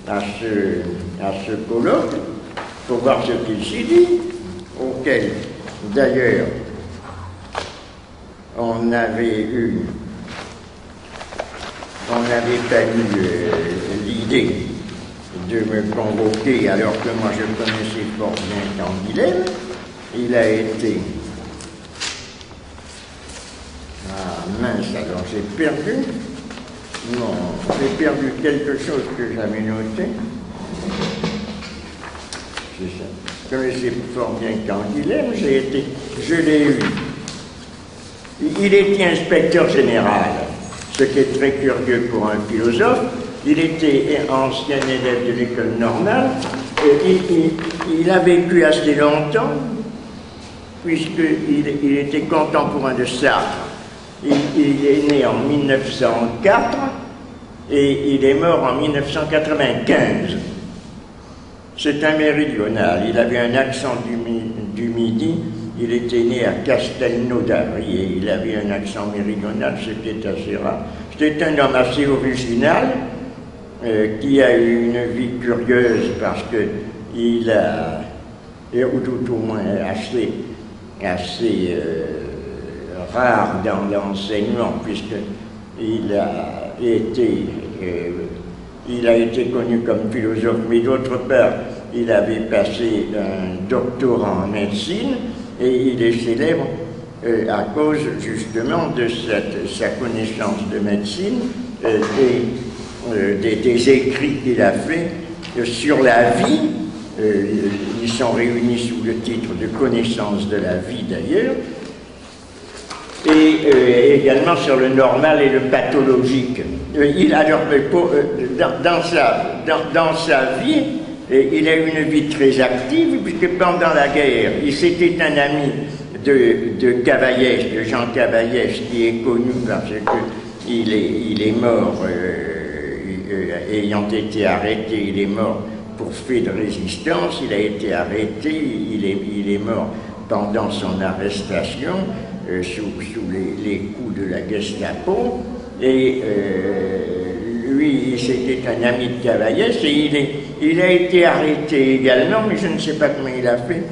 ce colloque pour voir ce qu'il s'y dit, auquel d'ailleurs on n'avait pas eu l'idée de me convoquer alors que moi je connaissais fort bien Canguilhem. Il a été... Ah mince, alors j'ai perdu. Non, j'ai perdu quelque chose que j'avais noté. C'est ça. Je connaissais fort bien Canguilhem, je l'ai eu. Il était inspecteur général, ce qui est très curieux pour un philosophe. Il était ancien élève de l'école normale. Il a vécu assez longtemps, puisqu'il était contemporain de Sartre. Il est né en 1904 et il est mort en 1995. C'est un méridional. Il avait un accent du Midi. Il était né à Castelnaudary et il avait un accent méridional, c'était assez rare. C'était un homme assez original qui a eu une vie curieuse parce qu'il a, ou tout au moins assez rare dans l'enseignement, puisqu'il a été connu comme philosophe, mais d'autre part, il avait passé un doctorat en médecine. Et il est célèbre à cause justement de sa connaissance de médecine des écrits qu'il a fait sur la vie. Ils sont réunis sous le titre de Connaissance de la vie d'ailleurs, et également sur le normal et le pathologique. Dans sa vie, il a eu une vie très active, puisque pendant la guerre, c'était un ami de Cavaillès, de Jean Cavaillès, qui est connu parce qu'il est mort, ayant été arrêté, il est mort pour fait de résistance, il a été arrêté, il est mort pendant son arrestation, sous les coups de la Gestapo, et lui, c'était un ami de Cavaillès, et il a été arrêté également, mais je ne sais pas comment il a fait.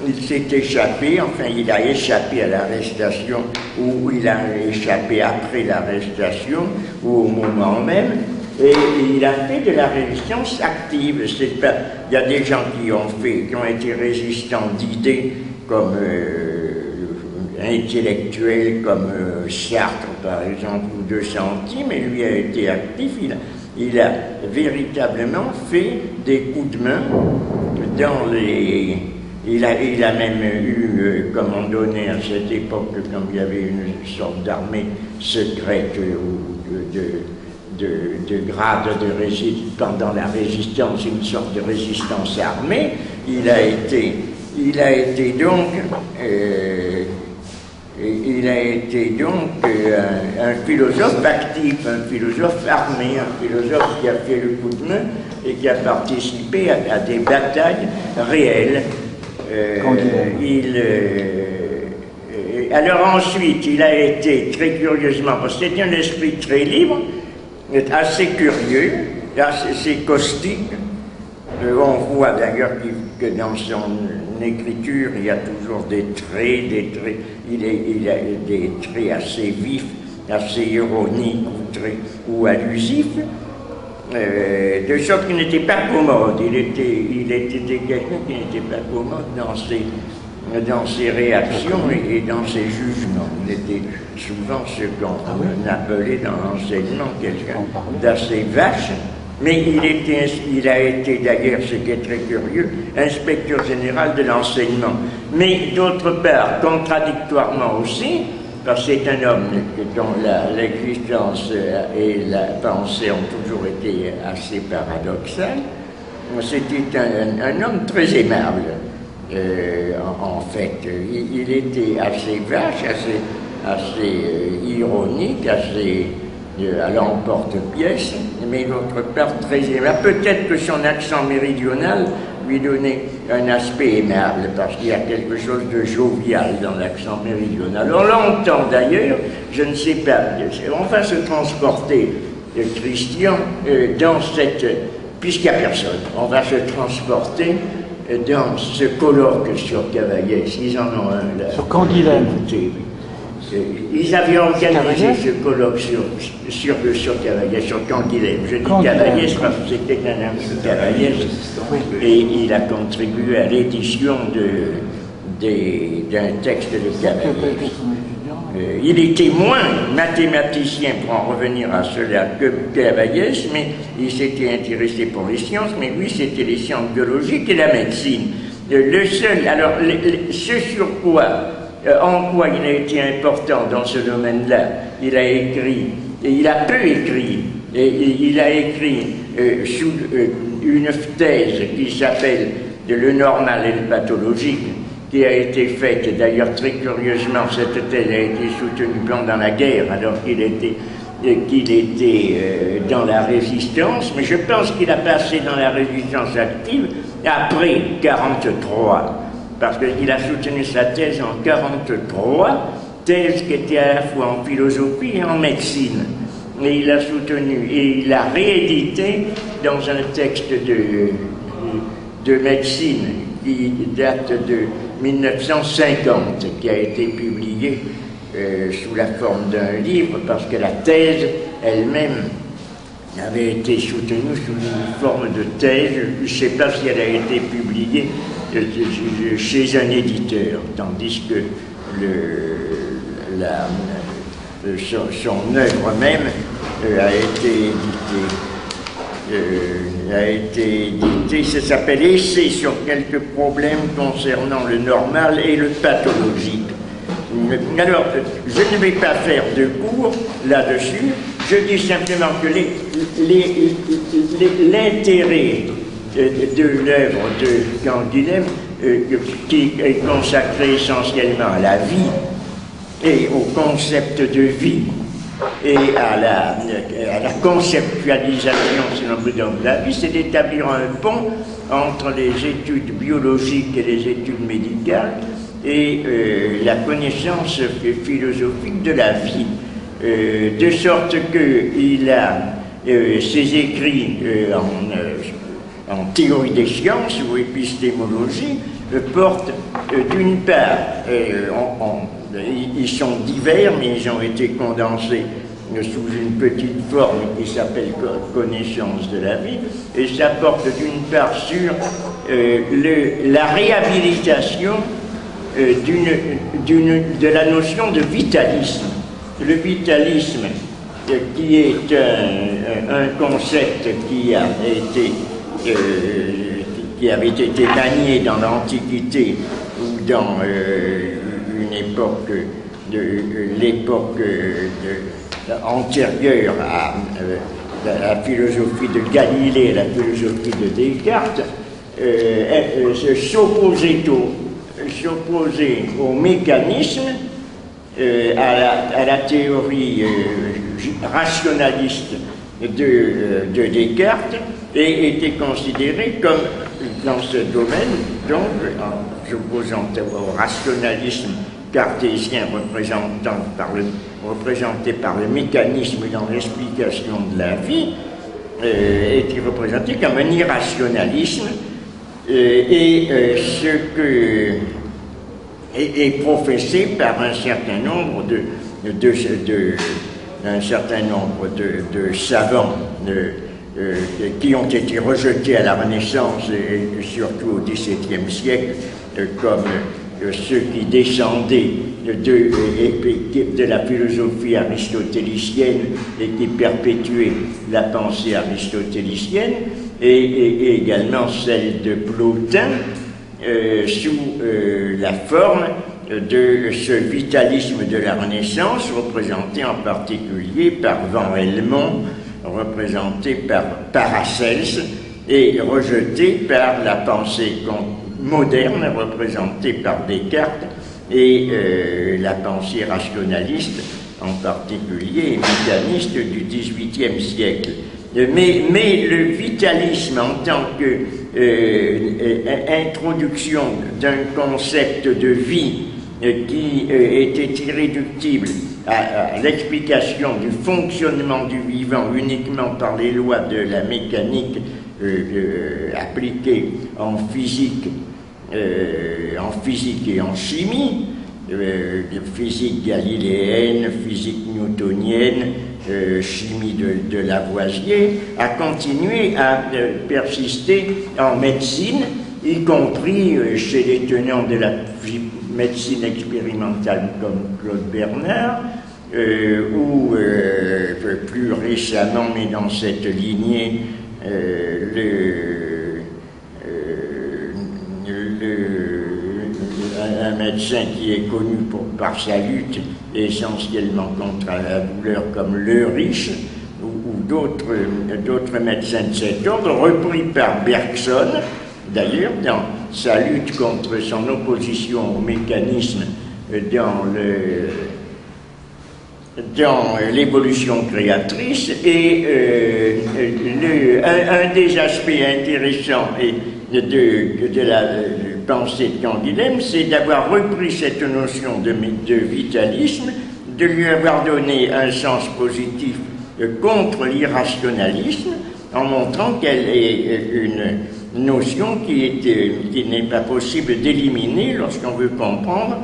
Il s'est échappé, enfin il a échappé à l'arrestation, ou il a échappé après l'arrestation, ou au moment même, et il a fait de la résistance active. Il y a des gens qui ont été résistants d'idées, comme intellectuels, comme Sartre par exemple, ou De Santi, mais lui a été actif. Il a véritablement fait des coups de main dans les... Il a même eu, comme on donnait à cette époque, comme il y avait une sorte d'armée secrète ou de grade pendant la résistance, une sorte de résistance armée. Il a été donc un philosophe actif, un philosophe armé, un philosophe qui a fait le coup de main et qui a participé à des batailles réelles. Alors ensuite, il a été très curieusement, parce que c'était un esprit très libre, assez curieux, assez caustique. On voit d'ailleurs que dans son écriture, il y a toujours des traits, il a des traits assez vifs, assez ironiques ou allusifs, de sorte qu'il n'était pas commode. Il était quelqu'un qui n'était pas commode dans ses réactions et dans ses jugements. Il était souvent ce qu'on appelait dans l'enseignement quelqu'un d'assez vache. Mais il a été d'ailleurs, ce qui est très curieux, inspecteur général de l'enseignement. Mais d'autre part, contradictoirement aussi, parce que c'est un homme dont l'existence et la pensée ont toujours été assez paradoxales, c'était un homme très aimable, en fait. Il était assez vache, assez ironique, assez... à l'emporte-pièce, mais d'autre part très aimable. Peut-être que son accent méridional lui donnait un aspect aimable, parce qu'il y a quelque chose de jovial dans l'accent méridional. On l'entend d'ailleurs, je ne sais pas, on va se transporter, Christian, dans cette puisqu'il n'y a personne, on va se transporter dans ce colloque sur Cavaillès. Ils en ont un là. Sur Canguilhem. Ils avaient organisé ce colloque sur Cavaillès, sur Canguilhem. Je dis Cavaillès parce que c'était un ami de Cavaillès. Et il a contribué à l'édition d'un texte de Cavaillès. Il était moins mathématicien, pour en revenir à cela, que Cavaillès, mais il s'était intéressé pour les sciences, mais lui, c'était les sciences biologiques et la médecine. Le seul, alors, ce sur quoi, en quoi il a été important dans ce domaine-là, il a écrit, et il a peu écrit, et il a écrit sous une thèse qui s'appelle Le normal et le pathologique, qui a été faite, d'ailleurs très curieusement, cette thèse a été soutenue pendant la guerre, alors qu'il était dans la résistance, mais je pense qu'il a passé dans la résistance active après 1943, parce qu'il a soutenu sa thèse en 1943, thèse qui était à la fois en philosophie et en médecine. Et il a soutenu, et il a réédité dans un texte de médecine qui date de 1950, qui a été publié sous la forme d'un livre, parce que la thèse elle-même avait été soutenue sous une forme de thèse. Je ne sais pas si elle a été publiée chez un éditeur, tandis que son œuvre même a été édité, ça s'appelle Essai sur quelques problèmes concernant le normal et le pathologique. Alors, je ne vais pas faire de cours là-dessus, je dis simplement que l'intérêt de l'œuvre de Canguilhem, qui est consacré essentiellement à la vie et au concept de vie, et à la conceptualisation, si l'on veut, de la vie, c'est d'établir un pont entre les études biologiques et les études médicales et la connaissance philosophique de la vie. De sorte qu'il a ses écrits en théorie des sciences ou épistémologie portent d'une part, ils sont divers, mais ils ont été condensés sous une petite forme qui s'appelle connaissance de la vie, et ça porte d'une part sur la réhabilitation de la notion de vitalisme. Le vitalisme, qui est un concept qui avait été manié dans l'Antiquité ou dans une époque, l'époque antérieure à la philosophie de Galilée, la philosophie de Descartes, s'opposait au mécanisme, à la théorie rationaliste de Descartes, et était considéré comme, dans ce domaine, donc, en s'opposant au rationalisme cartésien représenté par le mécanisme dans l'explication de la vie, était représenté comme un irrationalisme, ce que est professé par un certain nombre de savants qui ont été rejetés à la Renaissance et surtout au XVIIe siècle, comme ceux qui descendaient de la philosophie aristotélicienne et qui perpétuaient la pensée aristotélicienne, et également celle de Plotin, sous la forme de ce vitalisme de la Renaissance, représenté en particulier par Van Helmont, représenté par Paracelse, et rejeté par la pensée moderne, représentée par Descartes, et la pensée rationaliste, en particulier, et mécaniste du XVIIIe siècle. Mais le vitalisme en tant qu'introduction d'un concept de vie qui était irréductible à l'explication du fonctionnement du vivant uniquement par les lois de la mécanique appliquées en physique et en chimie, physique galiléenne, physique newtonienne, chimie de Lavoisier, a continué à persister en médecine, y compris chez les tenants de la médecine expérimentale comme Claude Bernard, ou plus récemment, mais dans cette lignée, un médecin qui est connu par sa lutte essentiellement contre la douleur comme Le Riche ou d'autres médecins de cet ordre, repris par Bergson, d'ailleurs, dans sa lutte contre son opposition au mécanisme dans l'évolution créatrice. Et un des aspects intéressants de la pensée de Canguilhem, c'est d'avoir repris cette notion de vitalisme, de lui avoir donné un sens positif contre l'irrationalisme, en montrant qu'elle est une notion qui n'est pas possible d'éliminer lorsqu'on veut comprendre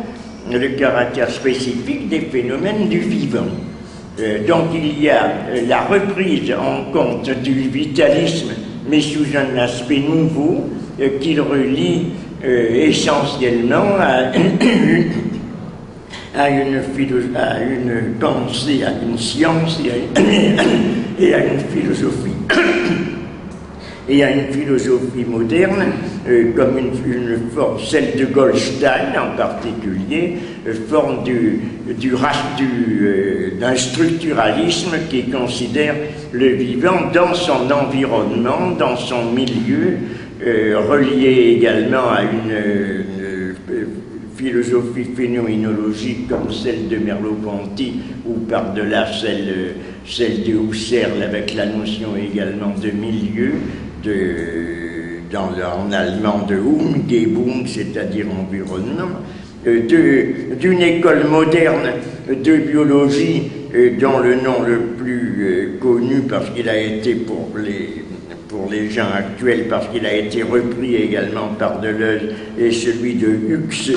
le caractère spécifique des phénomènes du vivant. Donc il y a la reprise en compte du vitalisme, mais sous un aspect nouveau, qu'il relie essentiellement à une pensée, à une science et à une philosophie. Et à une philosophie moderne, comme une forme, celle de Goldstein en particulier, forme d'un structuralisme qui considère le vivant dans son environnement, dans son milieu, relié également à une philosophie phénoménologique comme celle de Merleau-Ponty, ou par-delà celle de Husserl, avec la notion également de milieu, en allemand de Umgebung, c'est-à-dire environnement, d'une école moderne de biologie dont le nom le plus connu, parce qu'il a été pour les gens actuels, parce qu'il a été repris également par Deleuze, est celui de Huxley,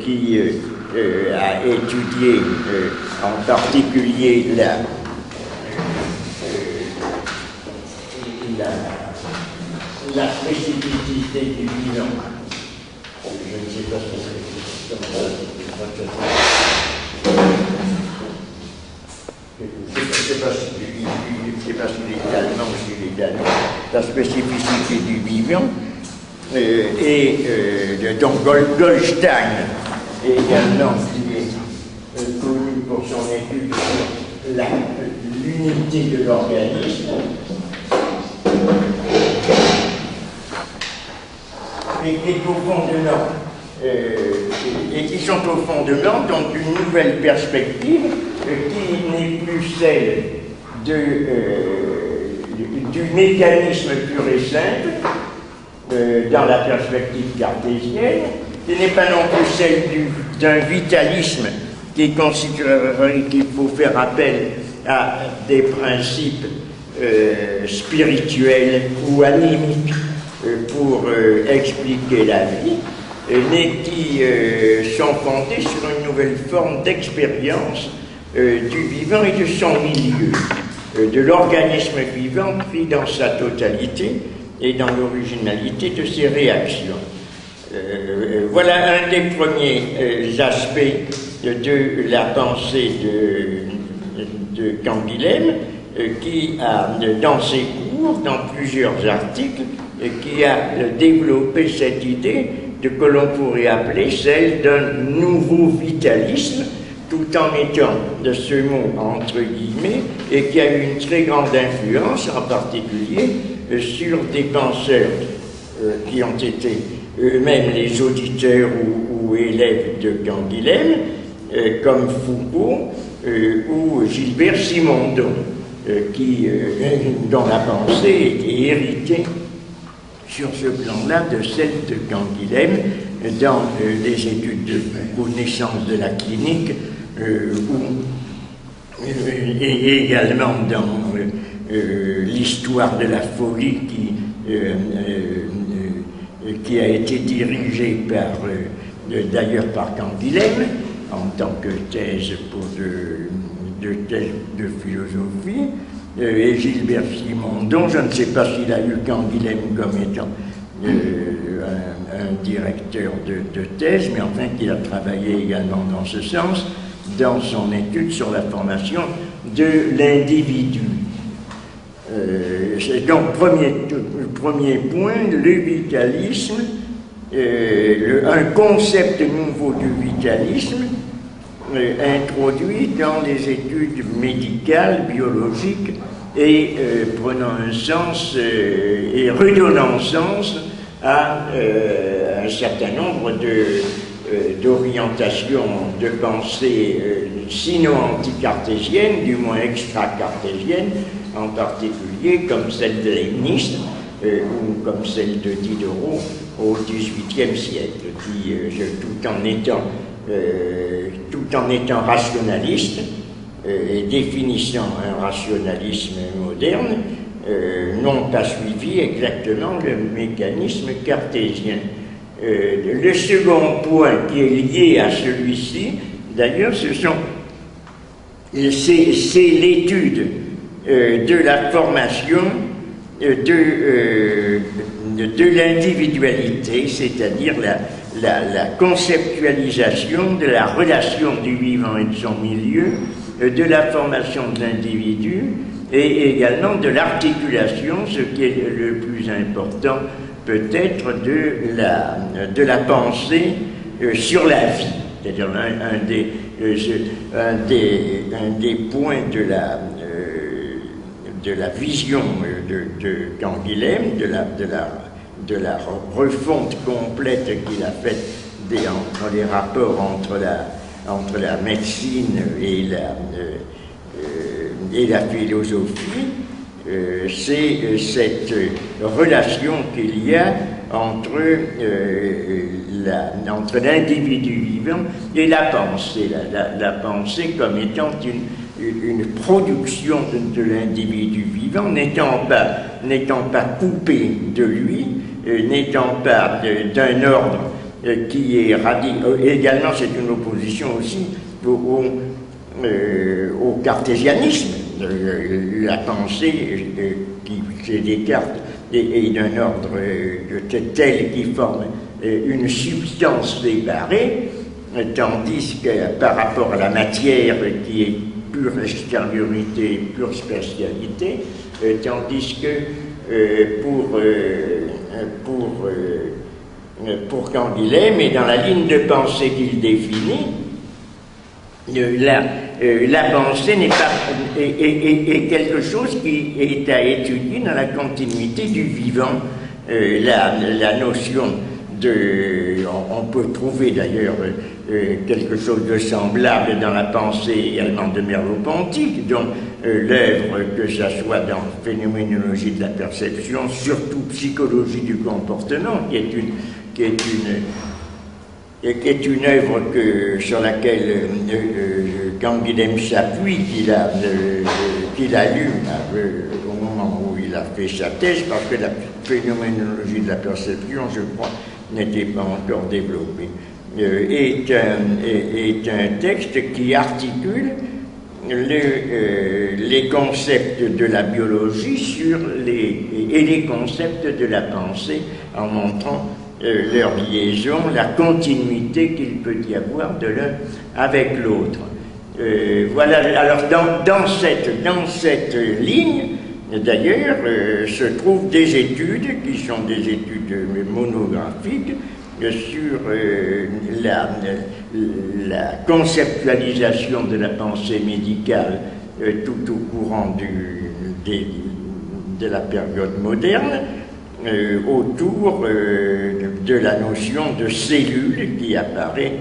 qui a étudié en particulier la spécificité du vivant. Je ne sais pas si c'est parce qu'il est allemand ou s'il est allemand. La spécificité du vivant donc Goldstein également, qui est connu pour son étude sur l'unité de l'organisme, et qui est au fondement, et qui sont au fondement donc d'une nouvelle perspective qui n'est plus celle du mécanisme pur et simple dans la perspective cartésienne, qui n'est pas non plus celle d'un vitalisme qui considérerait qu'il faut faire appel à des principes spirituels ou animiques pour expliquer la vie, mais qui sont fondés sur une nouvelle forme d'expérience du vivant et de son milieu, de l'organisme vivant pris dans sa totalité et dans l'originalité de ses réactions. Voilà un des premiers aspects de la pensée de Canguilhem, qui a, dans ses cours, dans plusieurs articles, qui a développé cette idée que l'on pourrait appeler celle d'un nouveau vitalisme, tout en mettant de ce mot entre guillemets, et qui a eu une très grande influence, en particulier sur des penseurs qui ont été eux-mêmes les auditeurs ou élèves de Canguilhem, comme Foucault ou Gilbert Simondon, dont la pensée était héritée sur ce plan-là de celle de Canguilhem dans les études de connaissance de la clinique et également dans l'histoire de la folie qui a été dirigée d'ailleurs par Canguilhem en tant que thèse thèse de philosophie, et Gilbert Simondon. Je ne sais pas s'il a eu Canguilhem comme étant un directeur de thèse, mais enfin qu'il a travaillé également dans ce sens, dans son étude sur la formation de l'individu. Donc, premier point, le vitalisme, un concept nouveau du vitalisme, introduit dans les études médicales, biologiques, et prenant un sens et redonnant sens à un certain nombre d'orientations de pensée, sinon anti-cartésiennes, du moins extra-cartésiennes, en particulier comme celle de Leibniz ou comme celle de Diderot au XVIIIe siècle, qui, tout en étant rationaliste et définissant un rationalisme moderne, n'ont pas suivi exactement le mécanisme cartésien. Le second point qui est lié à celui-ci, d'ailleurs, c'est l'étude de la formation de l'individualité, c'est-à-dire la conceptualisation de la relation du vivant et de son milieu, de la formation de l'individu et également de l'articulation, ce qui est le plus important peut-être, de la pensée sur la vie. C'est-à-dire un des points de la vision de Canguilhem, de la refonte complète qu'il a faite entre les rapports entre la médecine et la philosophie, c'est cette relation qu'il y a entre l'individu vivant et la pensée, la pensée comme étant une production de l'individu vivant, n'étant pas coupée de lui, n'étant pas d'un ordre qui est également, c'est une opposition aussi au cartésianisme. La pensée chez Descartes est d'un ordre tel qui forme une substance séparée, tandis que par rapport à la matière qui est pure extériorité, pure spatialité, tandis que pour Canguilhem, et dans la ligne de pensée qu'il définit, la pensée est quelque chose qui est à étudier dans la continuité du vivant. La notion on peut trouver d'ailleurs quelque chose de semblable dans la pensée allemande de Merleau-Ponty, dont l'œuvre, que ce soit dans Phénoménologie de la perception, surtout Psychologie du comportement, qui est une œuvre sur laquelle Canguilhem s'appuie, qu'il a lu au moment où il a fait sa thèse, parce que la Phénoménologie de la perception, je crois, n'était pas encore développée, est un texte qui articule les concepts de la biologie et les concepts de la pensée, en montrant leur liaison, la continuité qu'il peut y avoir de l'un avec l'autre. Voilà, alors dans cette ligne, d'ailleurs, se trouvent des études qui sont des études monographiques sur la conceptualisation de la pensée médicale tout au courant de la période moderne, autour de la notion de cellule qui apparaît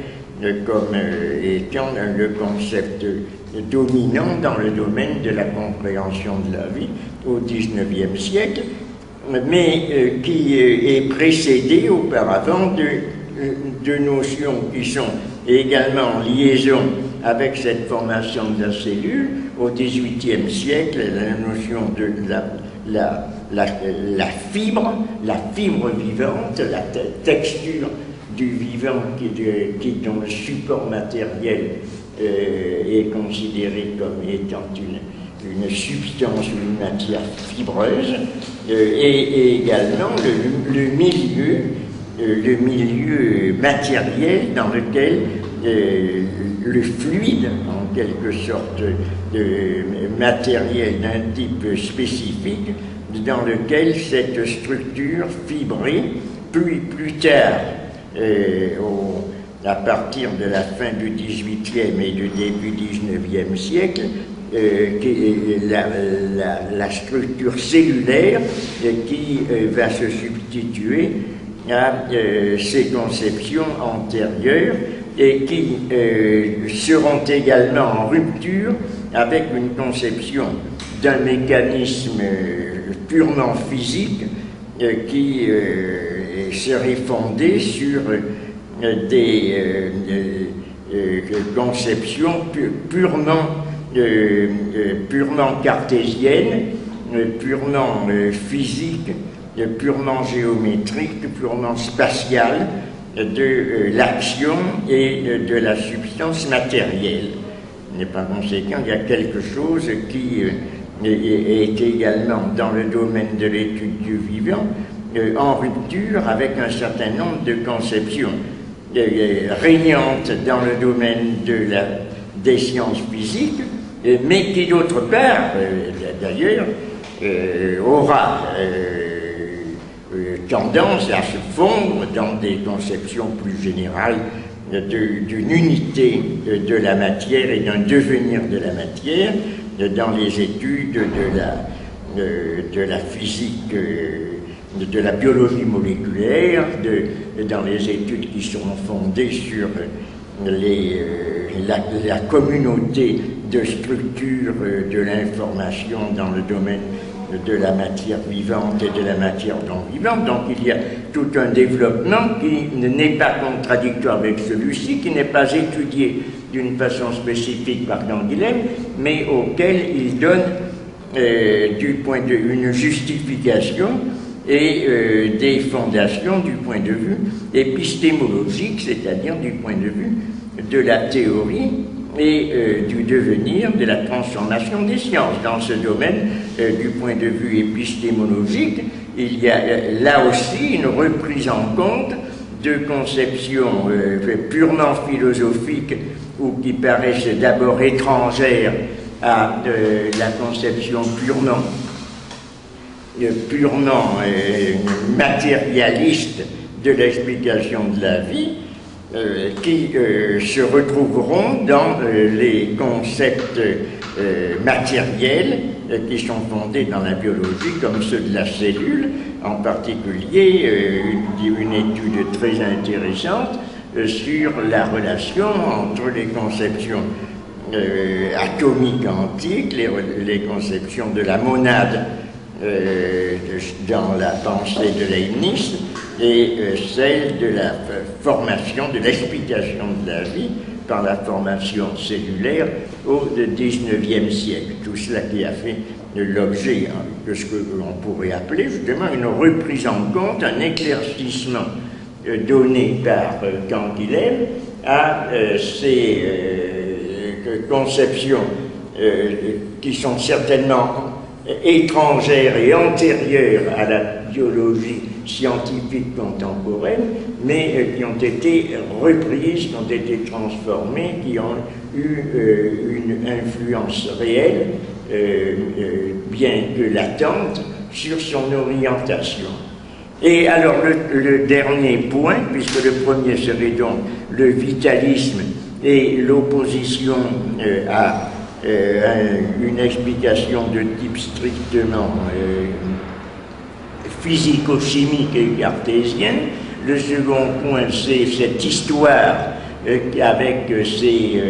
comme étant le concept dominant dans le domaine de la compréhension de la vie au XIXe siècle, mais qui est précédé auparavant de notions qui sont également en liaison avec cette formation de la cellule. Au XVIIIe siècle, la notion de la fibre vivante, la texture du vivant dont le support matériel est considéré comme étant une substance ou une matière fibreuse, et également le milieu matériel dans lequel le fluide, en quelque sorte matériel d'un type spécifique, dans lequel cette structure fibrée, plus tard, à partir de la fin du XVIIIe et du début XIXe siècle, la structure cellulaire qui va se substituer à ces conceptions antérieures et qui seront également en rupture avec une conception d'un mécanisme purement physique qui serait fondé sur des conceptions purement cartésiennes, purement physiques, purement géométriques, purement spatiales de l'action et de la substance matérielle. Et par conséquent, il y a quelque chose qui est également dans le domaine de l'étude du vivant en rupture avec un certain nombre de conceptions régnantes dans le domaine des sciences physiques, mais qui d'autre part, d'ailleurs, aura tendance à se fondre dans des conceptions plus générales d'une unité de la matière et d'un devenir de la matière dans les études de la physique, de la biologie moléculaire, dans les études qui seront fondées sur la communauté de structures de l'information dans le domaine de la matière vivante et de la matière non vivante. Donc il y a tout un développement qui n'est pas contradictoire avec celui-ci, qui n'est pas étudié d'une façon spécifique par Canguilhem, mais auquel il donne du point de vue une justification et des fondations du point de vue épistémologique, c'est-à-dire du point de vue de la théorie et du devenir de la transformation des sciences. Dans ce domaine, du point de vue épistémologique, il y a là aussi une reprise en compte de conceptions purement philosophiques ou qui paraissent d'abord étrangères à la conception purement matérialiste de l'explication de la vie, qui se retrouveront dans les concepts matériels qui sont fondés dans la biologie, comme ceux de la cellule, en particulier une étude très intéressante sur la relation entre les conceptions atomiques antiques, les conceptions de la monade dans la pensée de Leibniz et celle de la formation, de l'explication de la vie par la formation cellulaire au XIXe siècle. Tout cela qui a fait l'objet de ce que l'on pourrait appeler justement une reprise en compte, un éclaircissement donné par Canguilhem à ces conceptions qui sont certainement étrangères et antérieures à la biologie scientifique contemporaine, mais qui ont été reprises, qui ont été transformées, qui ont eu une influence réelle, bien que latente, sur son orientation. Et alors le dernier point, puisque le premier serait donc le vitalisme et l'opposition à une explication de type strictement physico-chimique et cartésien. Le second point, c'est cette histoire avec ses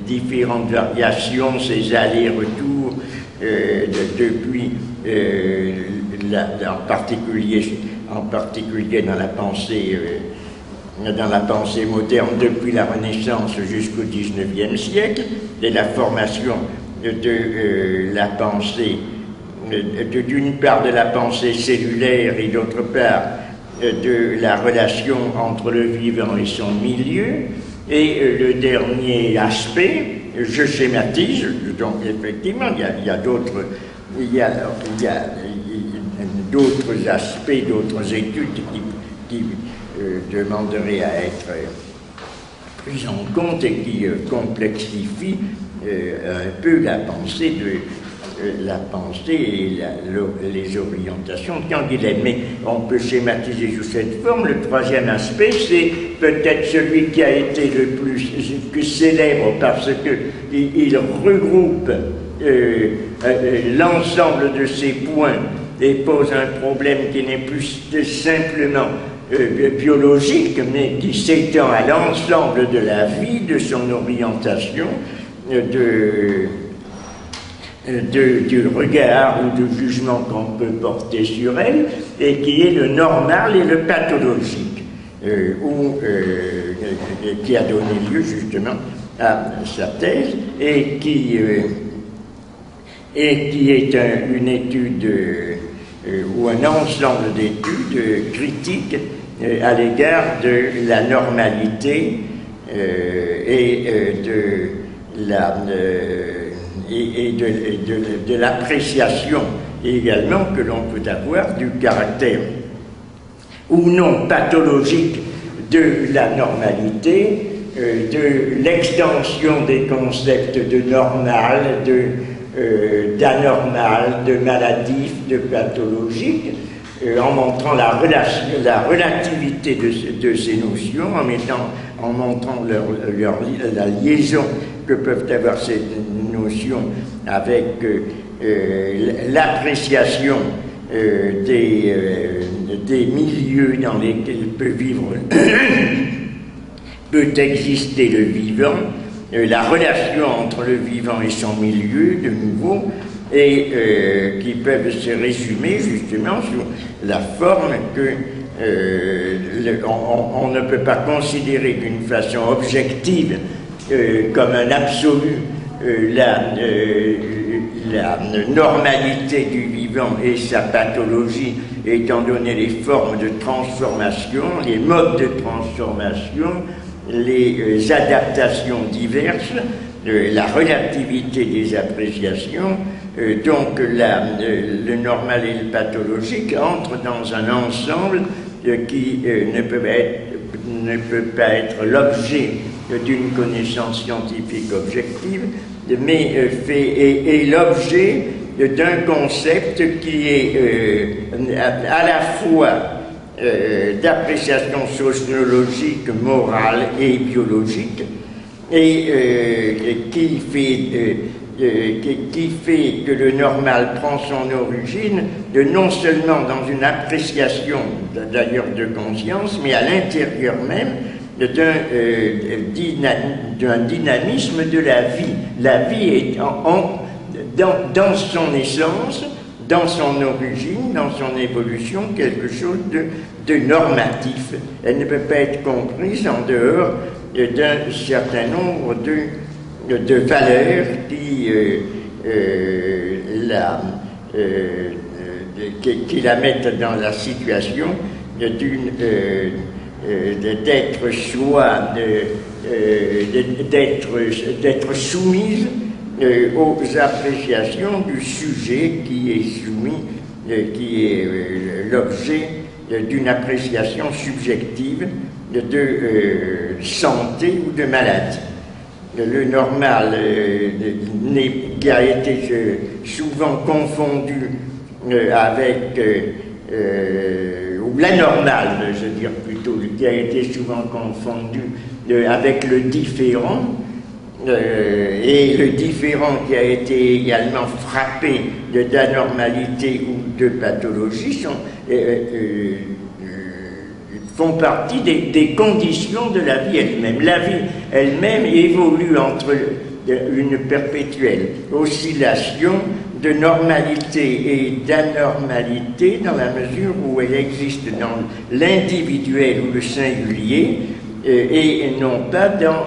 différentes variations, ses allers-retours depuis en particulier dans la pensée dans la pensée moderne depuis la Renaissance jusqu'au XIXe siècle, et la formation de la pensée, d'une part de la pensée cellulaire et d'autre part de la relation entre le vivant et son milieu. Et le dernier aspect, je schématise, donc effectivement il y a d'autres aspects, d'autres études qui demanderaient à être prises en compte et qui complexifient un peu la pensée et les orientations de Canguilhem. Mais on peut schématiser sous cette forme. Le troisième aspect, c'est peut-être celui qui a été le plus célèbre parce qu'il regroupe l'ensemble de ces points et pose un problème qui n'est plus simplement biologique, mais qui s'étend à l'ensemble de la vie, de son orientation, du regard ou du jugement qu'on peut porter sur elle, et qui est le normal et le pathologique, qui a donné lieu justement à sa thèse, et qui est une étude ou un ensemble d'études critiques à l'égard de la normalité de l'appréciation également que l'on peut avoir du caractère ou non pathologique de la normalité, de l'extension des concepts de normal, d'anormal, de maladif, de pathologique, en montrant la relativité de ces notions, en montrant la liaison que peuvent avoir ces notions avec l'appréciation des milieux dans lesquels peut exister le vivant, la relation entre le vivant et son milieu, de nouveau, et qui peuvent se résumer justement sur la forme que on ne peut pas considérer d'une façon objective comme un absolu la normalité du vivant et sa pathologie, étant donné les formes de transformation, les modes de transformation, les adaptations diverses, la relativité des appréciations. Donc le normal et le pathologique entrent dans un ensemble qui ne peut pas être l'objet d'une connaissance scientifique objective, mais est l'objet d'un concept qui est à la fois d'appréciation sociologique, morale et biologique, et qui fait que le normal prend son origine non seulement dans une appréciation d'ailleurs de conscience, mais à l'intérieur même d'un dynamisme de la vie. La vie est dans son essence, dans son origine, dans son évolution, quelque chose de normatif. Elle ne peut pas être comprise en dehors d'un certain nombre de valeurs qui la mettent dans la situation d'être soumise aux appréciations du sujet qui est soumis, qui est l'objet d'une appréciation subjective de santé ou de maladie. Le normal qui a été souvent confondu avec ou l'anormal, je veux dire plutôt, qui a été souvent confondu avec le différent, et le différent qui a été également frappé d'anormalité ou de pathologie font partie des conditions de la vie elle-même. La vie elle-même évolue entre une perpétuelle oscillation de normalité et d'anormalité dans la mesure où elle existe dans l'individuel ou le singulier et non pas dans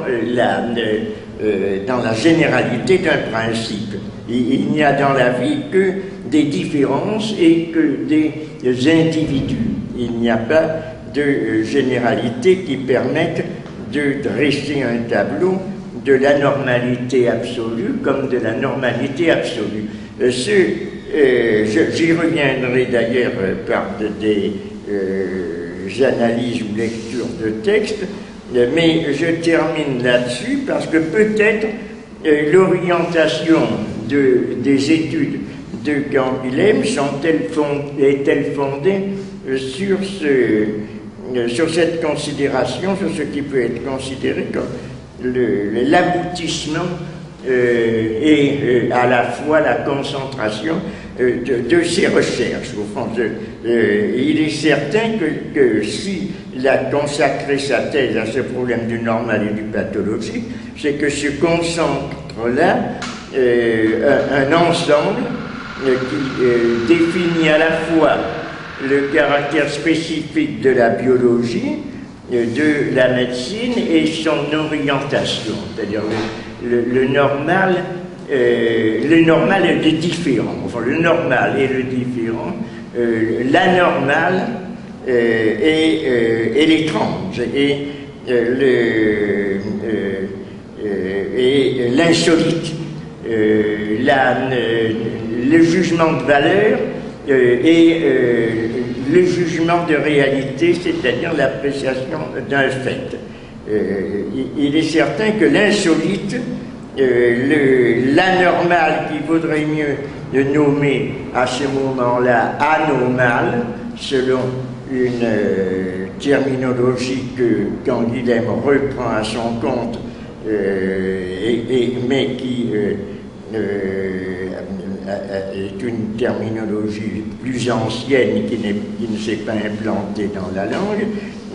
la généralité d'un principe. Il n'y a dans la vie que des différences et que des individus. Il n'y a pas de généralité qui permette de dresser un tableau de la normalité absolue comme de la normalité absolue. J'y reviendrai d'ailleurs par des analyses ou lectures de textes, mais je termine là-dessus parce que peut-être l'orientation des études de Canguilhem est-elle fondée sur cette considération, sur ce qui peut être considéré comme l'aboutissement et à la fois la concentration de ces recherches. Au fond, il est certain que s'il a consacré sa thèse à ce problème du normal et du pathologique, c'est que se concentre là un ensemble qui définit à la fois le caractère spécifique de la biologie, de la médecine et son orientation, c'est-à-dire le normal et le différent. Enfin, le normal et le différent, l'anormal et l'étrange, et l'insolite, le jugement de valeur et le jugement de réalité, c'est-à-dire l'appréciation d'un fait. Il est certain que l'insolite, l'anormal qu'il vaudrait mieux nommer à ce moment-là anormal, selon une terminologie que Canguilhem reprend à son compte, mais qui est une terminologie plus ancienne qui ne s'est pas implantée dans la langue.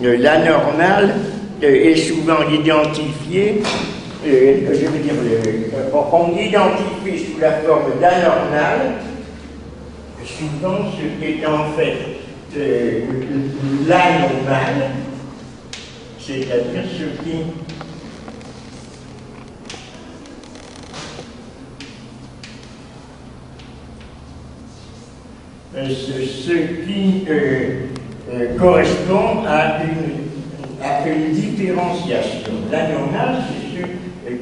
L'anormal est souvent identifié, je veux dire, on identifie sous la forme d'anormal souvent ce qui est en fait l'anormal, c'est-à-dire ce qui correspond à une différenciation. L'anormal, c'est ce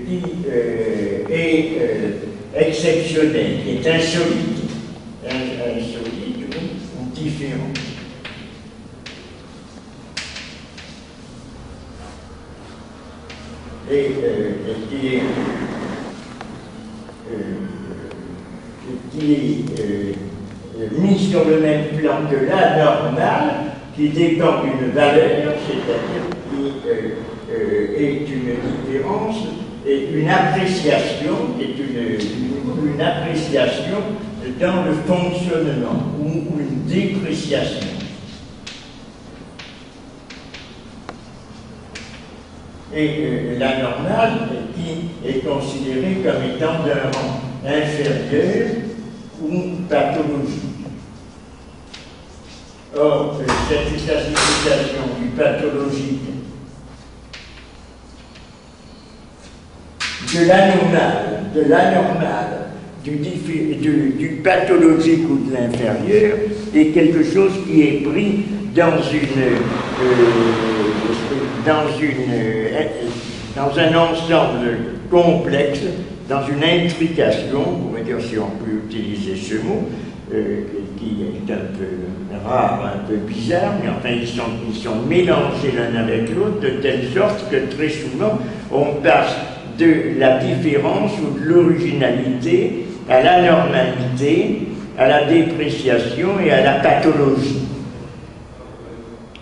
qui est exceptionnel, qui est insolite, ou différent. Et qui est mis sur le même plan que l'anormal, qui dépend d'une valeur, c'est-à-dire qui est une différence, et une appréciation, une appréciation dans le fonctionnement, ou une dépréciation. Et l'anormal, qui est considéré comme étant d'un rang inférieur ou pathologique. Or, cette classification du pathologique, de l'anormal, du pathologique ou de l'inférieur, est quelque chose qui est pris dans un ensemble complexe, dans une intrication, on va dire si on peut utiliser ce mot, qui est un peu rare, un peu bizarre, mais enfin ils sont mélangés l'un avec l'autre de telle sorte que très souvent on passe de la différence ou de l'originalité à la normalité, à la dépréciation et à la pathologie.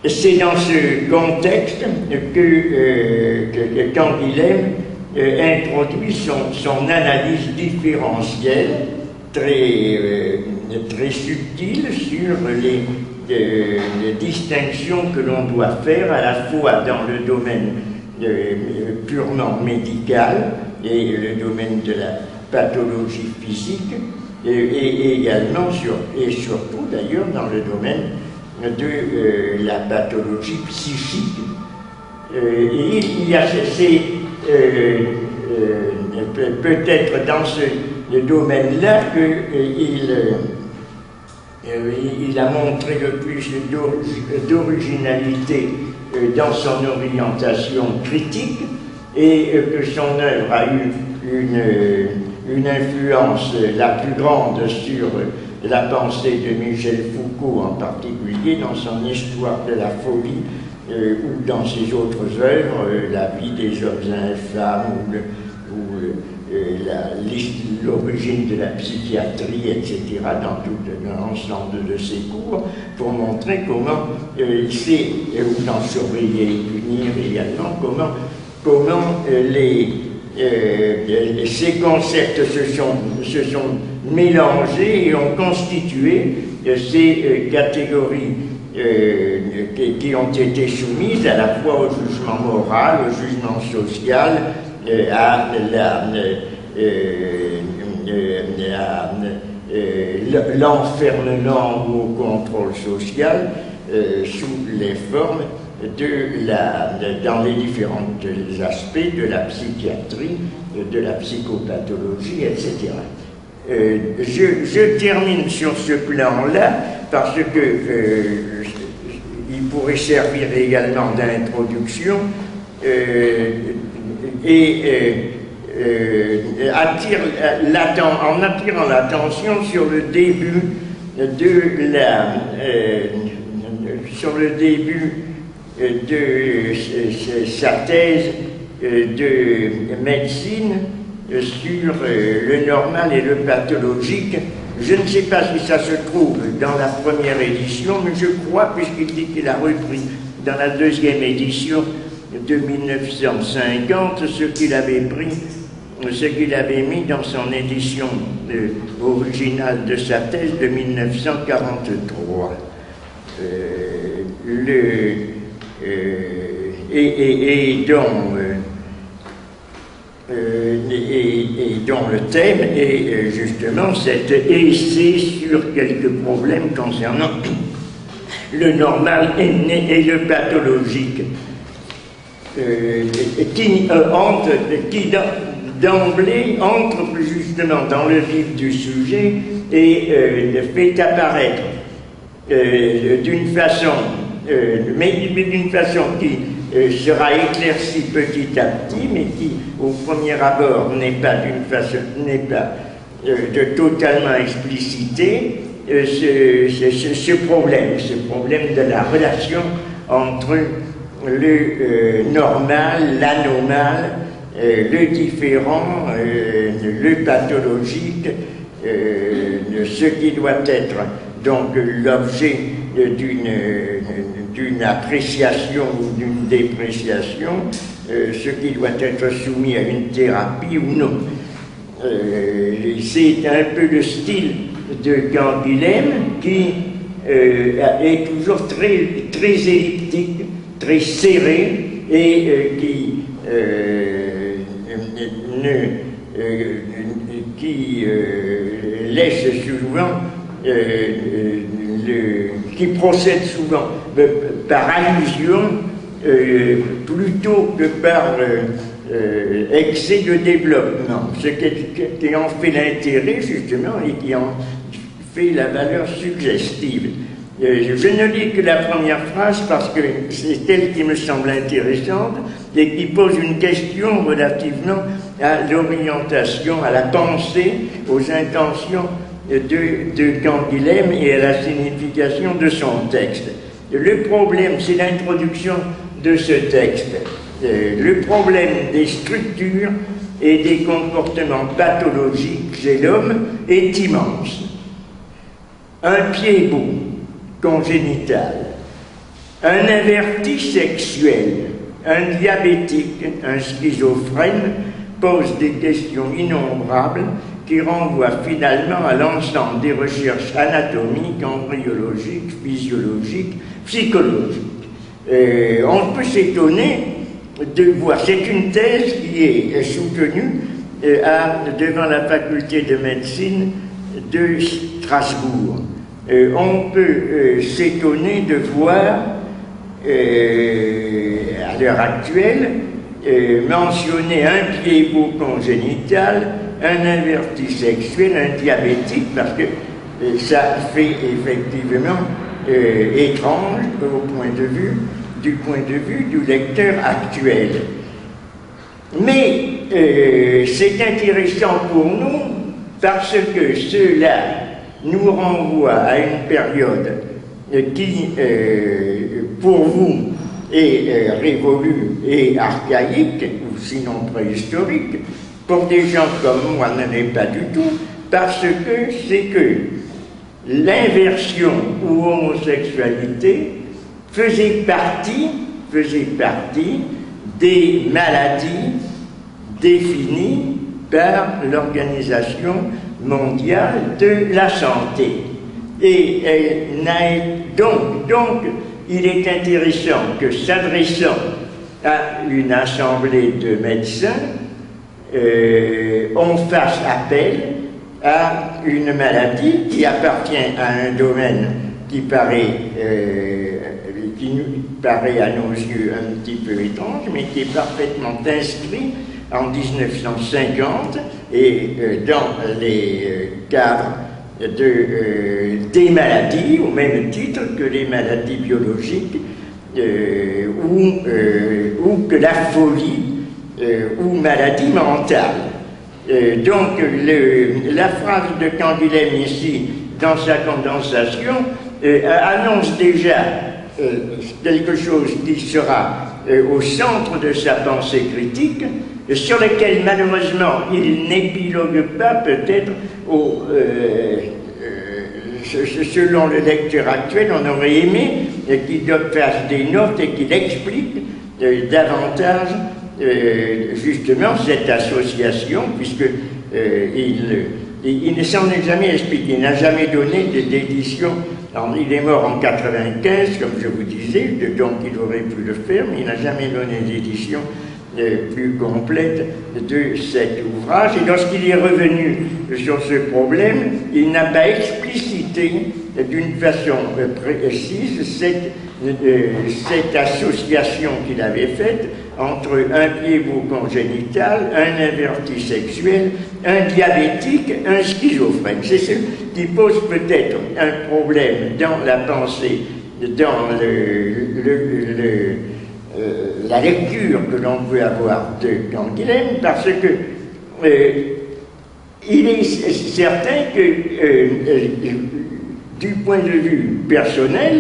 C'est dans ce contexte que Canguilhem introduit son analyse différentielle très subtile sur les distinctions que l'on doit faire à la fois dans le domaine purement médical et le domaine de la pathologie physique, et également, et surtout d'ailleurs, dans le domaine de la pathologie psychique. Il y a peut-être dans ce domaine-là qu'il a montré le plus d'originalité dans son orientation critique, et que son œuvre a eu une influence la plus grande sur la pensée de Michel Foucault, en particulier dans son Histoire de la folie, ou dans ses autres œuvres, La vie des hommes infâmes, ou l'origine de la psychiatrie, etc., dans tout l'ensemble de ses cours, pour montrer comment c'est, ou dans Surveiller et punir également, comment ces concepts se sont mélangés et ont constitué ces catégories qui ont été soumises à la fois au jugement moral, au jugement social, à l'enfermement ou au contrôle social, sous les formes dans les différents aspects de la psychiatrie, de la psychopathologie, etc. Je termine sur ce plan-là parce que il pourrait servir également d'introduction en attirant l'attention sur le début de sa thèse de médecine sur le normal et le pathologique. Je ne sais pas si ça se trouve dans la première édition, mais je crois, puisqu'il dit qu'il a repris dans la deuxième édition de 1950 ce qu'il avait mis dans son édition originale de sa thèse de 1943. Dont le thème est justement cet essai sur quelques problèmes concernant le normal et le pathologique, qui d'emblée entre justement dans le vif du sujet et fait apparaître d'une façon, mais d'une façon qui sera éclaircie petit à petit, mais qui, au premier abord, n'est pas totalement explicité, ce problème de la relation entre le normal, l'anormal, le différent, le pathologique, ce qui doit être donc l'objet d'une appréciation ou d'une dépréciation, ce qui doit être soumis à une thérapie ou non. C'est un peu le style de Canguilhem qui est toujours très elliptique, très serré et qui laisse souvent qui procède souvent par allusion plutôt que par excès de développement, ce qui en fait l'intérêt justement et qui en fait la valeur suggestive. Je ne lis que la première phrase parce que c'est elle qui me semble intéressante et qui pose une question relativement à l'orientation, à la pensée, aux intentions de Canguilhem et à la signification de son texte. Le problème, c'est l'introduction de ce texte. Le problème des structures et des comportements pathologiques chez l'homme est immense. Un pied beau, congénital, un averti sexuel, un diabétique, un schizophrène posent des questions innombrables qui renvoient finalement à l'ensemble des recherches anatomiques, embryologiques, physiologiques, psychologiques. On peut s'étonner de voir, c'est une thèse qui est soutenue devant la faculté de médecine de Strasbourg. On peut s'étonner de voir à l'heure actuelle mentionner un pied-beau congénital, un inverti sexuel, un diabétique, parce que ça fait effectivement étrange du point de vue du lecteur actuel. Mais c'est intéressant pour nous parce que cela nous renvoie à une période qui, pour vous, est révolue et archaïque, ou sinon préhistorique. Pour des gens comme moi, ne l'est pas du tout, parce que c'est que l'inversion ou homosexualité faisait partie des maladies définies par l'Organisation mondiale de la santé. Et donc, il est intéressant que s'adressant à une assemblée de médecins, on fasse appel à une maladie qui appartient à un domaine qui nous paraît à nos yeux un petit peu étrange, mais qui est parfaitement inscrit en 1950 et dans les cadres des maladies, au même titre que les maladies biologiques ou que la folie ou maladie mentale. Donc la phrase de Canguilhem ici, dans sa condensation, annonce déjà quelque chose qui sera au centre de sa pensée critique, sur lequel malheureusement il n'épilogue pas peut-être selon le lecteur actuel. On aurait aimé qu'il fasse des notes et qu'il explique davantage justement cette association, puisque il ne s'en est jamais expliqué, il n'a jamais donné d'édition. Alors, il est mort en 95, comme je vous disais, donc il aurait pu le faire, mais il n'a jamais donné d'édition plus complète de cet ouvrage. Et lorsqu'il est revenu sur ce problème, il n'a pas explicité d'une façon précise cette association qu'il avait faite entre un pied-beau congénital, un inverti sexuel, un diabétique, un schizophrène. C'est ce qui pose peut-être un problème dans la pensée, dans la lecture que l'on peut avoir de Canguilhem, parce que il est certain que du point de vue personnel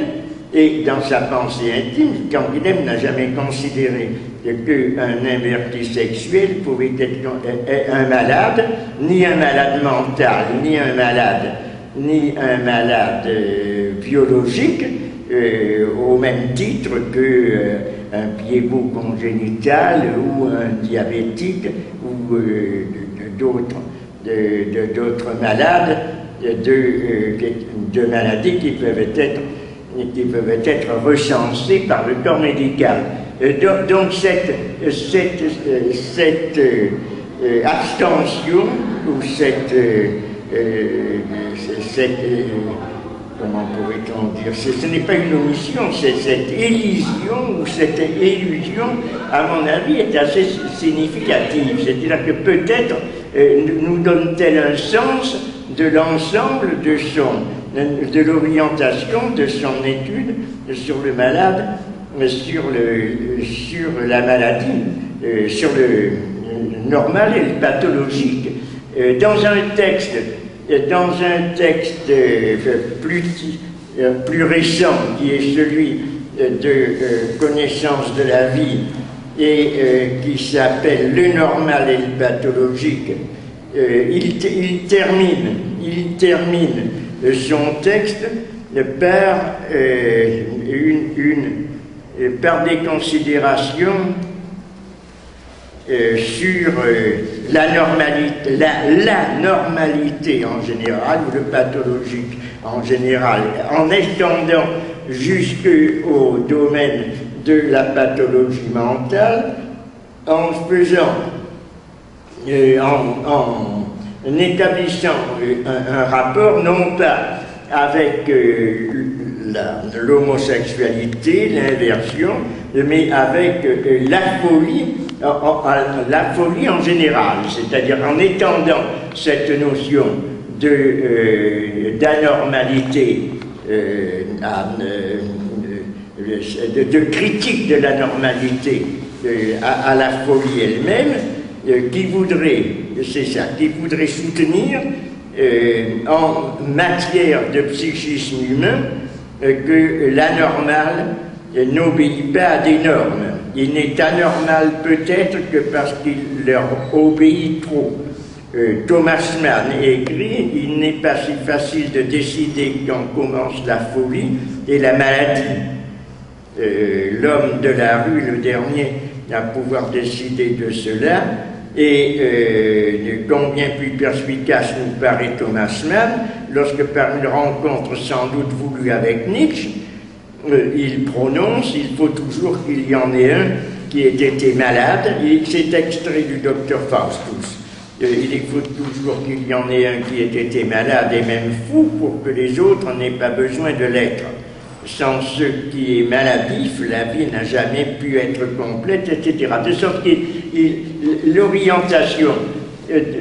et dans sa pensée intime, Canguilhem n'a jamais considéré qu'un inverti sexuel pouvait être un malade, ni un malade mental, ni un malade biologique, au même titre qu'un pied-beau congénital ou un diabétique ou d'autres malades, de maladies qui peuvent être recensées par le corps médical. Donc cette abstention ou cette comment pourrait-on dire, ce n'est pas une omission, c'est cette élision ou cette illusion, à mon avis, est assez significative. C'est-à-dire que peut-être nous donne-t-elle un sens de l'ensemble de l'orientation de son étude sur le malade, sur la maladie, sur le normal et le pathologique. Dans un texte plus récent, qui est celui de connaissance de la vie et qui s'appelle Le normal et le pathologique, il termine son texte par des considérations sur la normalité en général, ou le pathologique en général, en étendant jusqu'au domaine de la pathologie mentale, en en établissant un rapport non pas avec l'homosexualité, l'inversion, mais avec la folie en général, c'est-à-dire en étendant cette notion d'anormalité, de critique de la normalité à la folie elle-même, qui voudrait soutenir en matière de psychisme humain que l'anormal n'obéit pas à des normes. Il n'est anormal peut-être que parce qu'il leur obéit trop. Thomas Mann écrit « Il n'est pas si facile de décider quand commence la folie et la maladie. L'homme de la rue, le dernier, à pouvoir décider de cela. Et combien plus perspicace nous paraît Thomas Mann, lorsque par une rencontre sans doute voulue avec Nietzsche, il prononce « Il faut toujours qu'il y en ait un qui ait été malade », et c'est extrait du docteur Faustus. Il faut toujours qu'il y en ait un qui ait été malade et même fou pour que les autres n'aient pas besoin de l'être. Sans ce qui est maladif, la vie n'a jamais pu être complète, etc. De sorte que l'orientation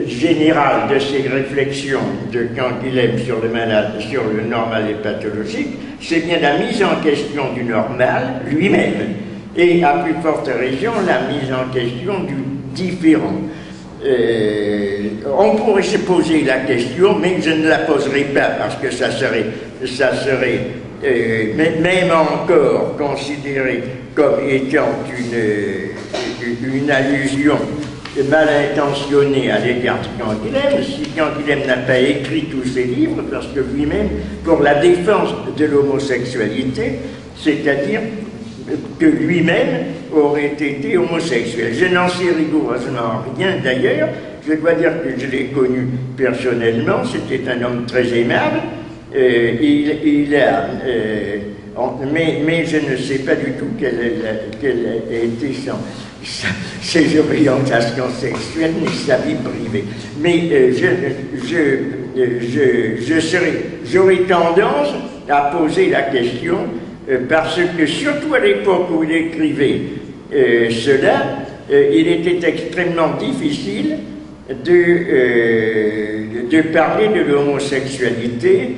générale de ces réflexions de Canguilhem sur le malade, sur le normal et pathologique, c'est bien la mise en question du normal lui-même, et à plus forte raison, la mise en question du différent. On pourrait se poser la question, mais je ne la poserai pas parce que ça serait même encore considéré comme étant une allusion mal intentionnée à l'égard de Canguilhem, si Canguilhem n'a pas écrit tous ses livres, parce que lui-même, pour la défense de l'homosexualité, c'est-à-dire que lui-même aurait été homosexuel. Je n'en sais rigoureusement rien d'ailleurs, je dois dire que je l'ai connu personnellement, c'était un homme très aimable, mais je ne sais pas du tout quelle était ses orientations sexuelles ni sa vie privée. Mais j'aurais tendance à poser la question parce que surtout à l'époque où il écrivait cela, il était extrêmement difficile de parler de l'homosexualité.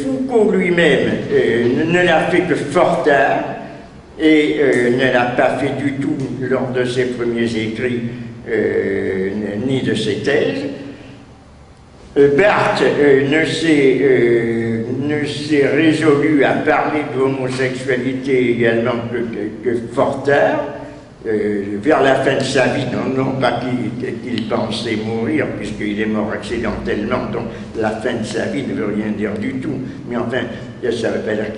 Foucault lui-même ne l'a fait que fort tard et ne l'a pas fait du tout lors de ses premiers écrits ni de ses thèses. Barthes ne s'est résolu à parler de l'homosexualité également que fort tard, vers la fin de sa vie, non pas qu'il pensait mourir, puisqu'il est mort accidentellement, donc la fin de sa vie ne veut rien dire du tout, mais enfin, ça ne veut pas dire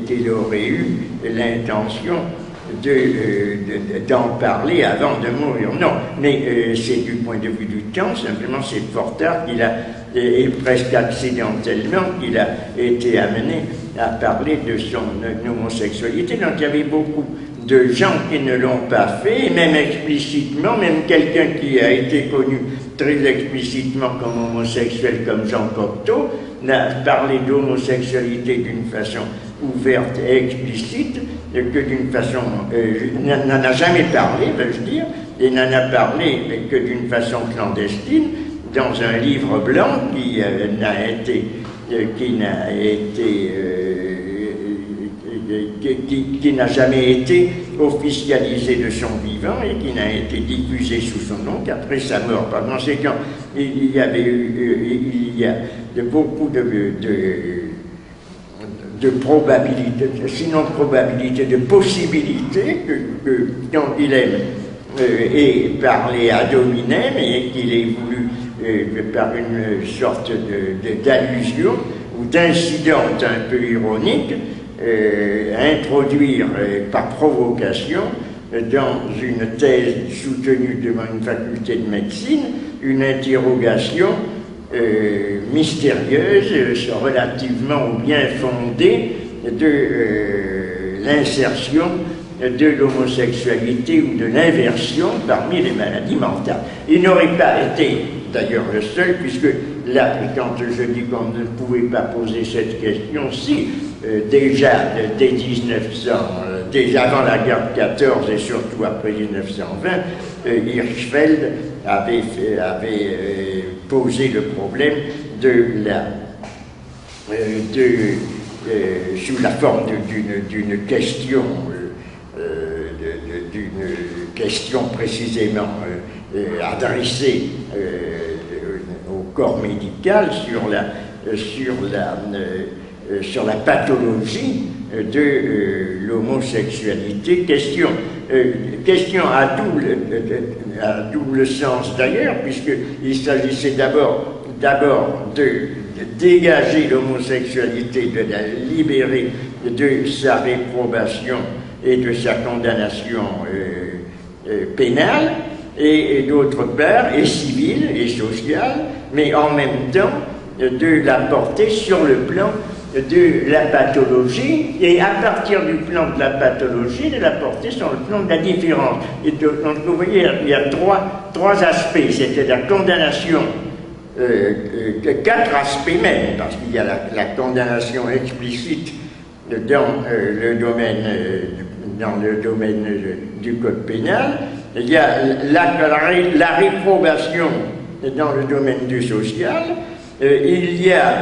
qu'il aurait eu l'intention d'en parler avant de mourir. Non, mais c'est du point de vue du temps, simplement c'est fort tard qu'il a, et presque accidentellement, qu'il a été amené à parler de son homosexualité. Donc il y avait beaucoup de gens qui ne l'ont pas fait, et même explicitement, même quelqu'un qui a été connu très explicitement comme homosexuel, comme Jean Cocteau, n'a parlé d'homosexualité d'une façon ouverte et explicite, que d'une façon, n'en a jamais parlé, veux-je dire, et n'en a parlé que d'une façon clandestine, dans un livre blanc qui n'a jamais été officialisé de son vivant et qui n'a été diffusé sous son nom qu'après sa mort. Par conséquent, il y a beaucoup de probabilités, sinon probabilités, de possibilités que Canguilhem ait parlé ad hominem et qu'il ait voulu, par une sorte d'allusion ou d'incident un peu ironique, introduire par provocation dans une thèse soutenue devant une faculté de médecine une interrogation mystérieuse, relativement ou bien fondée de l'insertion de l'homosexualité ou de l'inversion parmi les maladies mentales. Il n'aurait pas été d'ailleurs le seul, puisque là, quand je dis qu'on ne pouvait pas poser cette question, si déjà dès 1900, déjà avant la guerre de 14 et surtout après 1920, Hirschfeld avait posé le problème de la sous la forme d'une question, précisément adressée au corps médical sur la pathologie de l'homosexualité. Question à double sens d'ailleurs, puisqu'il s'agissait d'abord de dégager l'homosexualité, de la libérer de sa réprobation et de sa condamnation pénale, et d'autre part, et civile et sociale, mais en même temps de la porter sur le plan de la pathologie, et à partir du plan de la pathologie, de la porter sur le plan de la différence. Et donc vous voyez, il y a trois aspects, c'était la condamnation, 4 aspects même, parce qu'il y a la condamnation explicite dans le domaine du code pénal, il y a la réprobation dans le domaine du social, il y a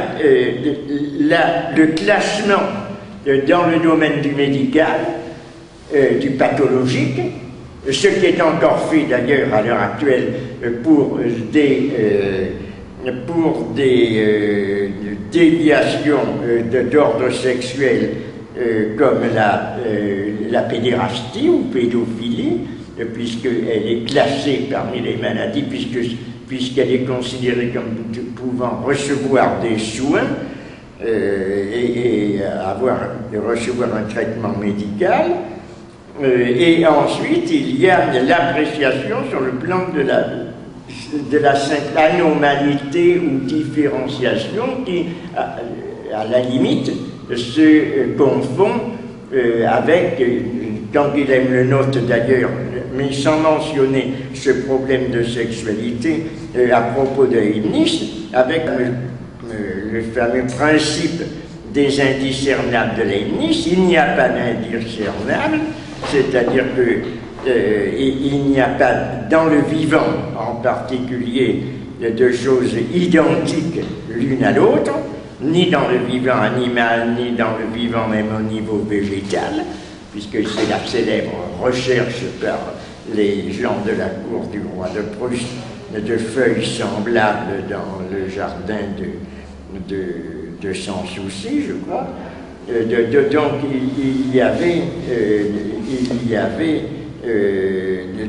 le classement dans le domaine du médical, du pathologique, ce qui est encore fait d'ailleurs à l'heure actuelle pour des déviations d'ordre sexuel comme la pédérastie ou pédophilie, puisqu'elle est classée parmi les maladies, puisqu'elle est considérée comme pouvant recevoir des soins et recevoir un traitement médical. Et ensuite, il y a l'appréciation sur le plan de la simple anomalité ou différenciation qui, à la limite, se confond avec, quand Guilhem le note d'ailleurs, mais sans mentionner ce problème de sexualité à propos de Leibniz, avec le fameux principe des indiscernables de Leibniz. Il n'y a pas d'indiscernable, c'est-à-dire qu'il n'y a pas dans le vivant en particulier de choses identiques l'une à l'autre, ni dans le vivant animal, ni dans le vivant même au niveau végétal, puisque c'est la célèbre recherche par les gens de la cour du roi de Prusse de feuilles semblables dans le jardin de Sans Souci, je crois. Donc il y avait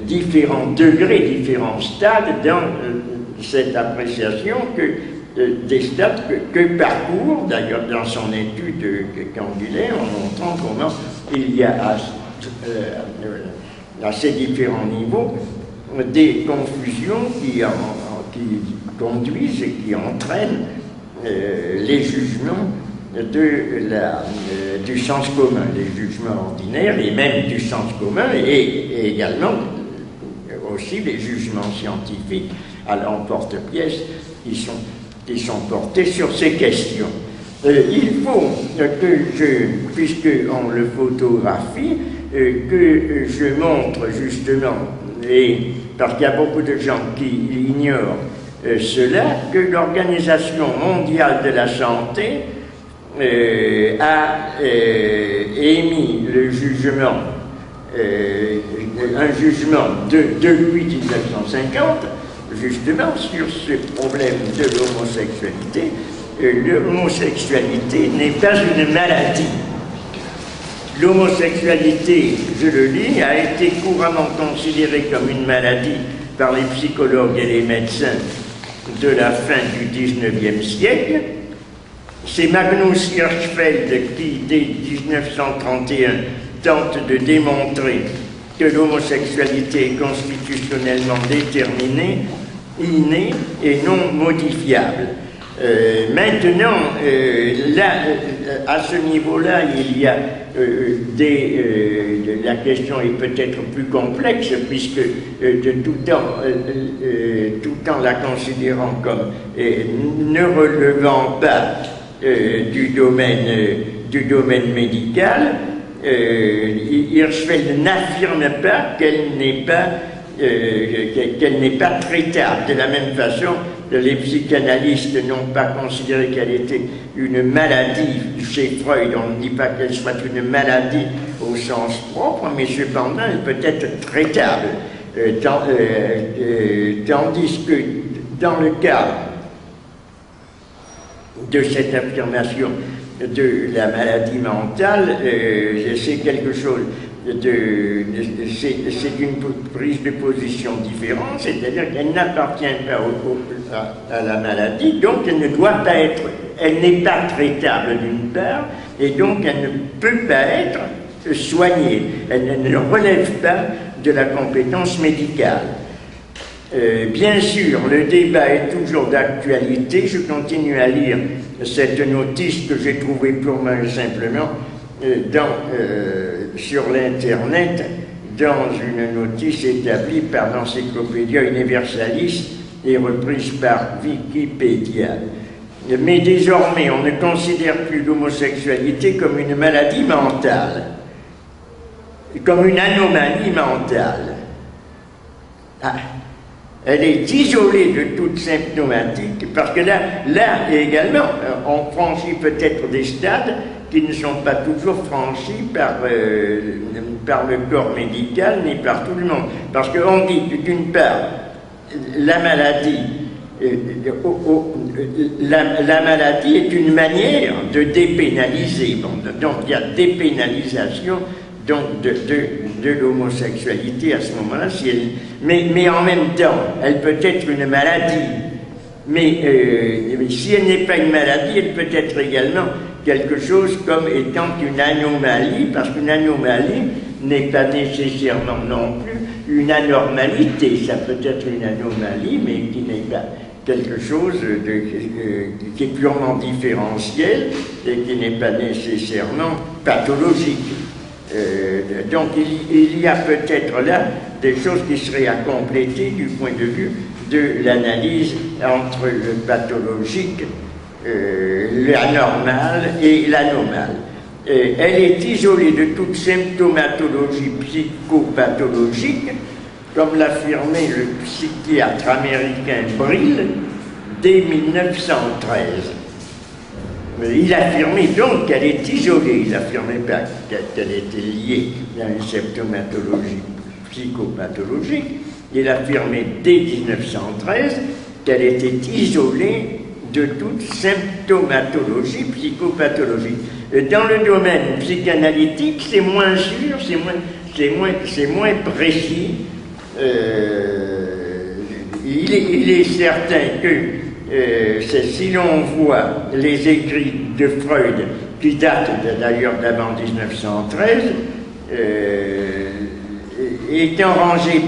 différents degrés, différents stades dans cette appréciation des stades que parcourt, d'ailleurs dans son étude Canguilhem, en montrant comment il y a à ces différents niveaux des confusions qui conduisent et qui entraînent les jugements du sens commun, les jugements ordinaires et même du sens commun, et également aussi les jugements scientifiques à l'emporte-pièce qui sont portés sur ces questions. Il faut que puisqu'on le photographie, que je montre justement, et parce qu'il y a beaucoup de gens qui ignorent cela, que l'Organisation mondiale de la santé a émis le jugement, un jugement depuis 1950, justement sur ce problème de l'homosexualité. L'homosexualité n'est pas une maladie. L'homosexualité, je le lis, a été couramment considérée comme une maladie par les psychologues et les médecins de la fin du XIXe siècle. C'est Magnus Hirschfeld qui, dès 1931, tente de démontrer que l'homosexualité est constitutionnellement déterminée, innée et non modifiable. Maintenant, là, à ce niveau-là, il y a la question est peut-être plus complexe, puisque tout en la considérant comme ne relevant pas du domaine médical, Hirschfeld n'affirme pas qu'elle n'est pas traitable. De la même façon, les psychanalystes n'ont pas considéré qu'elle était une maladie. Chez Freud, on ne dit pas qu'elle soit une maladie au sens propre, mais cependant, elle peut être traitable. Tandis que dans le cas de cette affirmation de la maladie mentale, c'est quelque chose c'est une prise de position différente, c'est-à-dire qu'elle n'appartient pas à la maladie, donc elle ne doit pas être, elle n'est pas traitable d'une part, et donc elle ne peut pas être soignée, elle ne relève pas de la compétence médicale. Bien sûr, le débat est toujours d'actualité. Je continue à lire cette notice que j'ai trouvée purement et simplement sur l'Internet, dans une notice établie par l'Encyclopédia Universalis et reprise par Wikipédia. Mais désormais, on ne considère plus l'homosexualité comme une maladie mentale, comme une anomalie mentale. Ah. Elle est isolée de toute symptomatique, parce que là également, on franchit peut-être des stades qui ne sont pas toujours franchis par le corps médical ni par tout le monde. Parce qu'on dit d'une part, la maladie est une manière de dépénaliser. Bon, donc il y a dépénalisation donc de l'homosexualité à ce moment-là, mais en même temps, elle peut être une maladie. Mais si elle n'est pas une maladie, elle peut être également quelque chose comme étant une anomalie, parce qu'une anomalie n'est pas nécessairement non plus une anormalité. Ça peut être une anomalie, mais qui n'est pas quelque chose qui est purement différentiel et qui n'est pas nécessairement pathologique. Donc il y a peut-être là des choses qui seraient à compléter du point de vue de l'analyse entre le pathologique, l'anormal et l'anomale. Elle est isolée de toute symptomatologie psychopathologique, comme l'affirmait le psychiatre américain Brill dès 1913. Il affirmait donc qu'elle est isolée, il n'affirmait pas qu'elle était liée à une symptomatologie psychopathologique, il affirmait dès 1913 qu'elle était isolée de toute symptomatologie psychopathologique. Dans le domaine psychanalytique, c'est moins sûr, c'est moins précis. Il est certain que si l'on voit les écrits de Freud, qui datent d'ailleurs d'avant 1913, étant rangée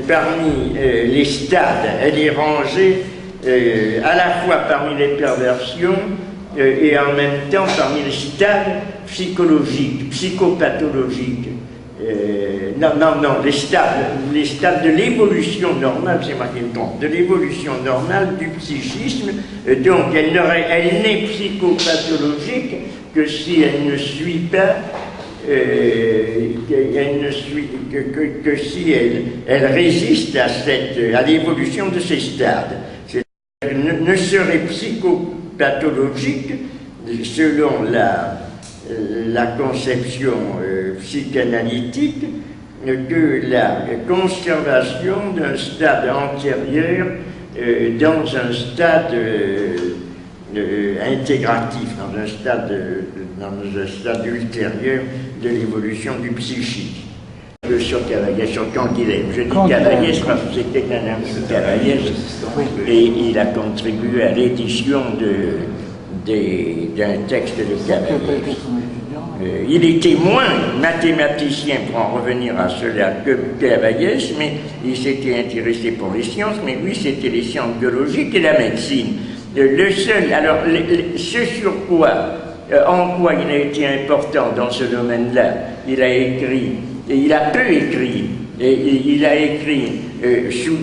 parmi les stades, elle est rangée à la fois parmi les perversions et en même temps parmi les stades psychologiques, psychopathologiques. Non, les stades de l'évolution normale, c'est moi qui me trompe, de l'évolution normale du psychisme. Donc elle n'est psychopathologique que si elle ne suit pas, que si elle résiste à l'évolution de ces stades. C'est-à-dire ne serait psychopathologique selon la conception psychanalytique que la conservation d'un stade antérieur dans un stade intégratif, dans un stade ultérieur de l'évolution du psychique. Sur Cavaillès, sur Canguilhem. Je dis Cavaillès parce que c'était un ami de Cavaillès et il a contribué à l'édition d'un texte de Cavaillès. Il était moins mathématicien, pour en revenir à cela, que Cavaillès, mais il s'était intéressé pour les sciences, mais lui c'était les sciences biologiques et la médecine. Le seul, alors, ce sur quoi, en quoi il a été important dans ce domaine-là, il a écrit, et il a peu écrit, et il a écrit sous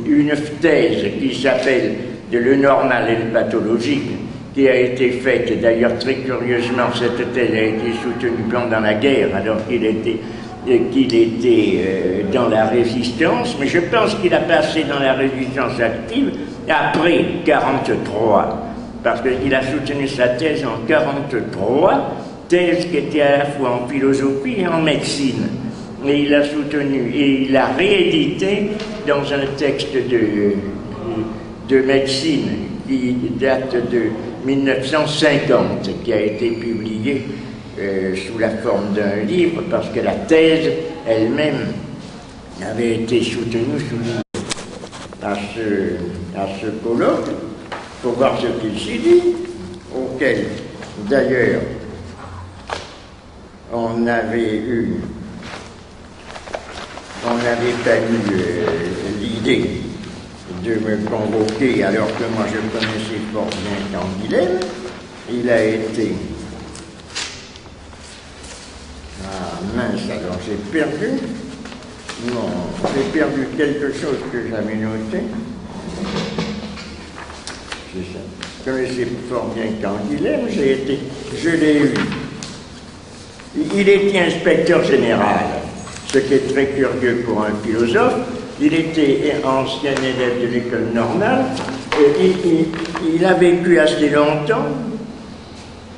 une thèse qui s'appelle « Le normal et le pathologique », qui a été faite, d'ailleurs très curieusement, cette thèse a été soutenue pendant la guerre, alors qu'il était dans la résistance, mais je pense qu'il a passé dans la résistance active après 1943, parce qu'il a soutenu sa thèse en 1943, thèse qui était à la fois en philosophie et en médecine. Et il a soutenu, et il a réédité dans un texte de médecine qui date de 1950, qui a été publié sous la forme d'un livre, parce que la thèse elle-même avait été soutenue à ce colloque, pour voir ce qu'il s'y dit, auquel d'ailleurs on n'avait pas eu l'idée de me convoquer alors que moi je connaissais fort bien Canguilhem. Il a été... Ah mince, alors j'ai perdu. Non, j'ai perdu quelque chose que j'avais noté. C'est ça. Je connaissais fort bien Canguilhem, je l'ai eu. Il était inspecteur général, ce qui est très curieux pour un philosophe. Il était ancien élève de l'école normale, et il a vécu assez longtemps,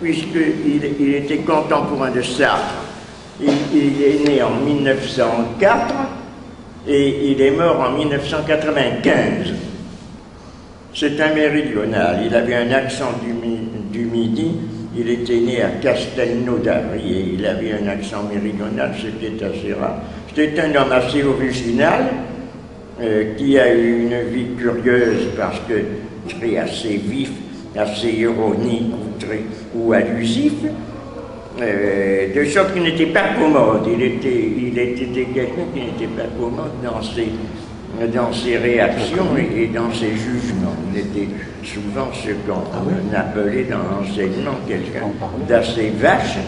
puisqu'il était contemporain de Sartre. Il est né en 1904 et il est mort en 1995. C'est un méridional, il avait un accent du Midi, il était né à Castelnaudary et il avait un accent méridional, c'était assez rare. C'était un homme assez original, qui a eu une vie curieuse parce que très assez vif, assez ironique ou allusif, de sorte qu'il n'était pas commode. Il était quelqu'un qui n'était pas commode dans ses réactions et dans ses jugements. Il était souvent ce qu'on appelait dans l'enseignement quelqu'un d'assez vache.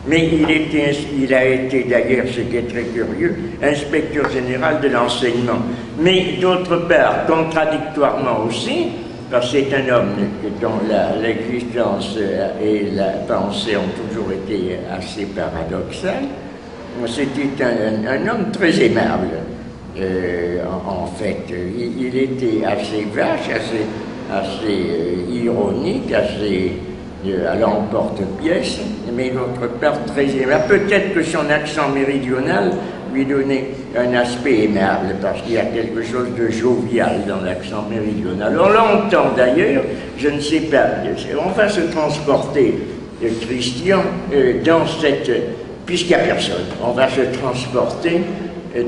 Mais il a été d'ailleurs, ce qui est très curieux, inspecteur général de l'enseignement. Mais d'autre part, contradictoirement aussi, parce que c'est un homme dont l'existence et la pensée ont toujours été assez paradoxales, c'était un homme très aimable. En fait, il était assez vache, assez ironique, assez... à l'emporte-pièce, mais d'autre part très aimable. Peut-être que son accent méridional lui donnait un aspect aimable, parce qu'il y a quelque chose de jovial dans l'accent méridional. On l'entend d'ailleurs, je ne sais pas, on va se transporter, Christian, dans cette... puisqu'il n'y a personne, on va se transporter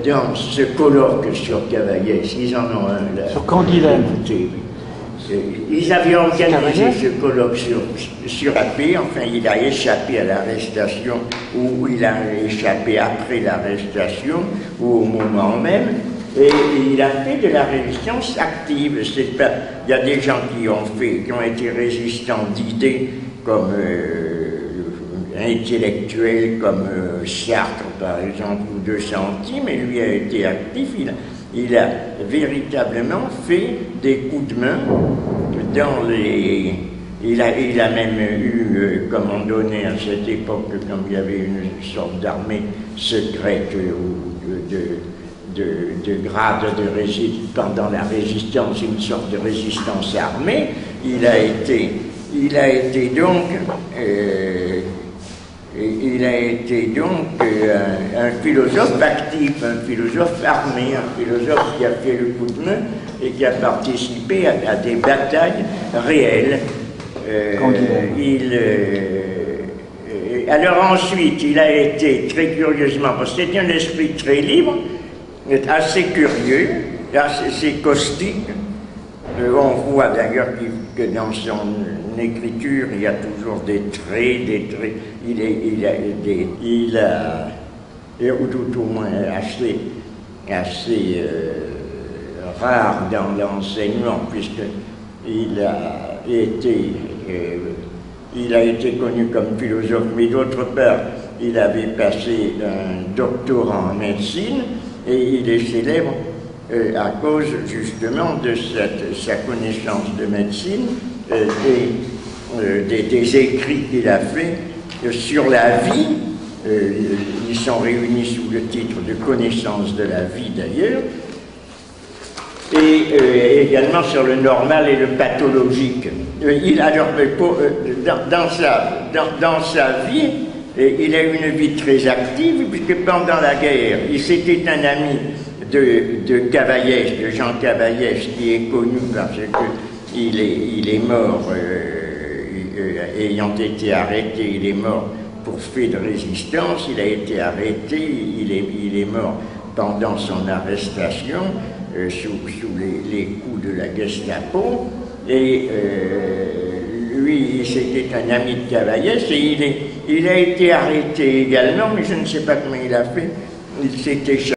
dans ce colloque sur Cavaillès. Ils en ont un là. Sur Canguilhem. Ils avaient organisé ce colloque sur Appé, enfin il a échappé à l'arrestation, ou il a échappé après l'arrestation, ou au moment même, et il a fait de la résistance active. Il y a des gens qui ont été résistants d'idées, comme intellectuels, comme Sartre par exemple, ou De Santi, mais lui a été actif. Il a véritablement fait des coups de main dans les... Il a même eu, comme on donnait à cette époque, comme il y avait une sorte d'armée secrète ou de grade de résistance, pendant la résistance, une sorte de résistance armée. Il a été donc un philosophe actif, un philosophe armé, un philosophe qui a fait le coup de main et qui a participé à des batailles réelles. Alors ensuite, il a été très curieusement, parce que c'était un esprit très libre, assez curieux, assez caustique. On voit d'ailleurs que dans son écriture, il y a toujours des traits, ou tout au moins assez rare dans l'enseignement, puisqu'il a il a été connu comme philosophe, mais d'autre part, il avait passé un doctorat en médecine et il est célèbre à cause justement de sa connaissance de médecine, des écrits qu'il a fait sur la vie. Ils sont réunis sous le titre de Connaissance de la vie d'ailleurs, et également sur le normal et le pathologique. Dans sa vie, il a eu une vie très active, puisque pendant la guerre, c'était un ami de Cavaillès, de Jean Cavaillès, qui est connu parce qu'il est mort, ayant été arrêté, il est mort pour fait de résistance, il a été arrêté, il est mort pendant son arrestation, sous les coups de la Gestapo, et lui, c'était un ami de Cavaillès, et il a été arrêté également, mais je ne sais pas comment il a fait, il s'était